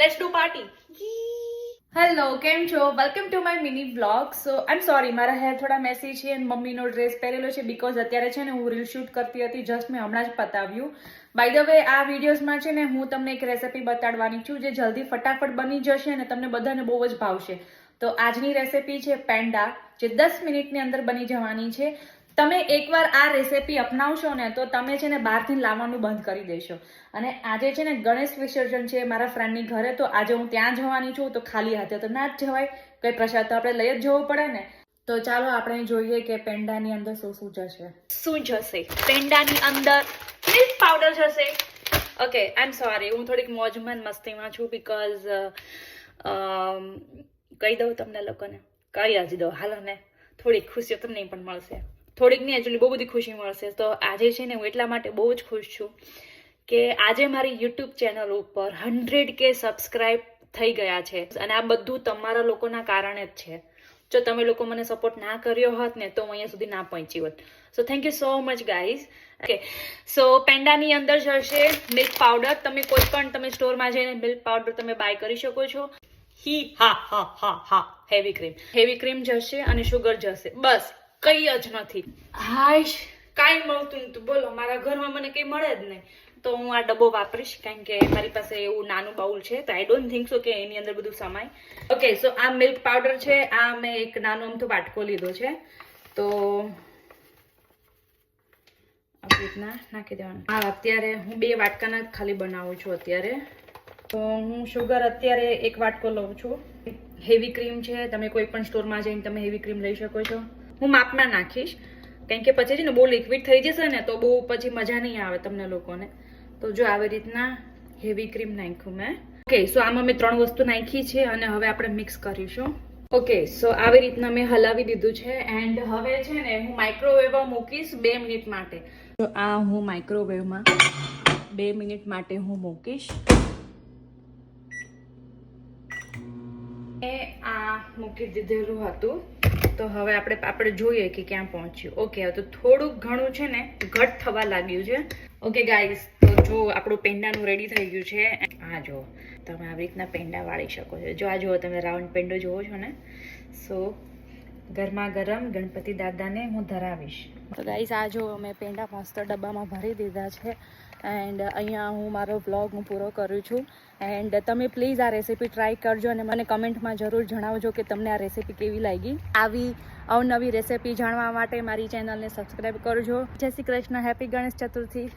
Let's do party. Hello, કેમ છો? Welcome to my mini vlog. So I am sorry, મારા hair થોડા Massey છે અને મમ્મીનો ડ્રેસ પહેરેલો છે બીકોઝ અત્યારે છે ને હું રીલ શૂટ કરતી હતી. જસ્ટ મેં હમણાં જ પતાવ્યું. બાય ધ વે, આ વિડીયોઝમાં છે ને હું તમને એક રેસિપી બતાડવાની છું જે જલ્દી ફટાફટ બની જશે અને તમને બધાને બહુ જ ભાવશે. તો આજની રેસિપી છે પેંડા, જે 10 મિનિટની અંદર બની જવાની છે. તમે એકવાર આ રેસિપી અપનાવશો ને તો તમે છે ને બહારથી લાવવાનું બંધ કરી દેશો. અને આજે છે ને ગણેશ વિસર્જન છે મારા ફ્રેન્ડની ઘરે, તો આજે હું ત્યાં જવાની છું. તો ખાલી હાથે તો ના જ જવાય, કઈ પ્રસાદ તો આપણે લઈ જ જવું પડે ને. તો ચાલો આપણે જોઈએ કે પેંડાની અંદર શું શું જશે. શું જશે પેંડાની અંદર? મિલ્ક પાવડર જશે. ઓકે, આઈ એમ સોરી, હું થોડીક મોજમાં મસ્તીમાં છું બીકોઝ કહી દઉં તમને લોકોને, કહી જ દઉં હાલો ને, થોડીક ખુશીઓ તમને પણ મળશે. થોડીક નહીં, એકચ્યુઅલી બહુ બધી ખુશી મળશે. તો આજે છે ને હું એટલા માટે બહુ જ ખુશ છું કે આજે મારી યુટ્યુબ ચેનલ ઉપર 100K સબસ્ક્રાઇબ થઈ ગયા છે. અને આ બધું તમારા લોકોના કારણે જ છે. જો તમે લોકો મને સપોર્ટ ના કર્યો હોત ને તો હું અહીંયા સુધી ના પહોંચી હોત. So thank you so much guys. Okay, so પેંડાની અંદર જશે મિલ્ક પાવડર. તમે કોઈ પણ તમે સ્ટોરમાં જઈને મિલ્ક પાવડર તમે બાય કરી શકો છો. હેવી ક્રીમ જશે અને શુગર જશે. બસ, કઈ જ નથી. હાશ, કાંઈ મળતું નતું. બોલો, મારા ઘરમાં મને કંઈ મળે જ નહીં. તો હું આ ડબ્બો વાપરીશ કારણ કે મારી પાસે એવું નાનું બાઉલ છે. તો આઈ ડોન્ટ થિંક સો કે એની અંદર બધું સમાય. ઓકે, સો આ મિલ્ક પાવડર છે. આ મેં એક નાનો અમથો વાટકો લીધો છે. તો આવી રીતના નાખી દેવાનું. હા, અત્યારે હું 2 વાટકાના ખાલી બનાવું છું અત્યારે. તો હું શુગર અત્યારે 1 વાટકો લઉં છું. હેવી ક્રીમ છે, તમે કોઈ પણ સ્ટોરમાં જઈને તમે હેવી ક્રીમ લઈ શકો છો. હું માપમાં નાખીશ કારણ કે પછી છે ને બહુ લિક્વિડ થઈ જશે ને તો બહુ પછી મજા નહીં આવે તમને લોકોને. તો જો આવી રીતના હેવી ક્રીમ નાખ્યું મેં. ઓકે, સો આમાં મેં 3 વસ્તુ નાખી છે અને હવે આપણે મિક્સ કરીશું. ઓકે, સો આવી રીતના મેં હલાવી દીધું છે એન્ડ હવે છે ને હું માઇક્રોવેવમાં મૂકીશ 2 મિનિટ માટે. તો આ હું માઇક્રોવેવમાં 2 મિનિટ માટે હું મૂકીશ. આ મૂકી દીધેલું હતું. તો હવે આપણે જોઈએ કે ક્યાં પહોંચ્યું. ઓકે, તો થોડુંક ઘણું છે ને ઘટ થવા લાગ્યું છે. ઓકે ગાઈઝ, તો જો આપણું પેંડાનું રેડી થઈ ગયું છે. આ જો તમે આવી રીતના પેંડા વાળી શકો છો. જો આ જુઓ, તમે રાઉન્ડ પેંડો જોવો છો ને. સો ગરમા ગરમ ગણપતિ દાદાને હું ધરાવીશ. તો ગાઈઝ, આ જો મેં પેંડા મસ્ત ડબ્બામાં ભરી દીધા છે એન્ડ અહીંયા હું મારો વ્લોગ હું પૂરો કરું છું. એન્ડ તમે પ્લીઝ આ રેસીપી ટ્રાય કરજો અને મને કમેન્ટમાં જરૂર જણાવજો કે તમને આ રેસીપી કેવી લાગી. આવી અવનવી રેસીપી જાણવા માટે મારી ચેનલને સબસ્ક્રાઈબ કરજો. જય શ્રી કૃષ્ણ. હેપી ગણેશ ચતુર્થી.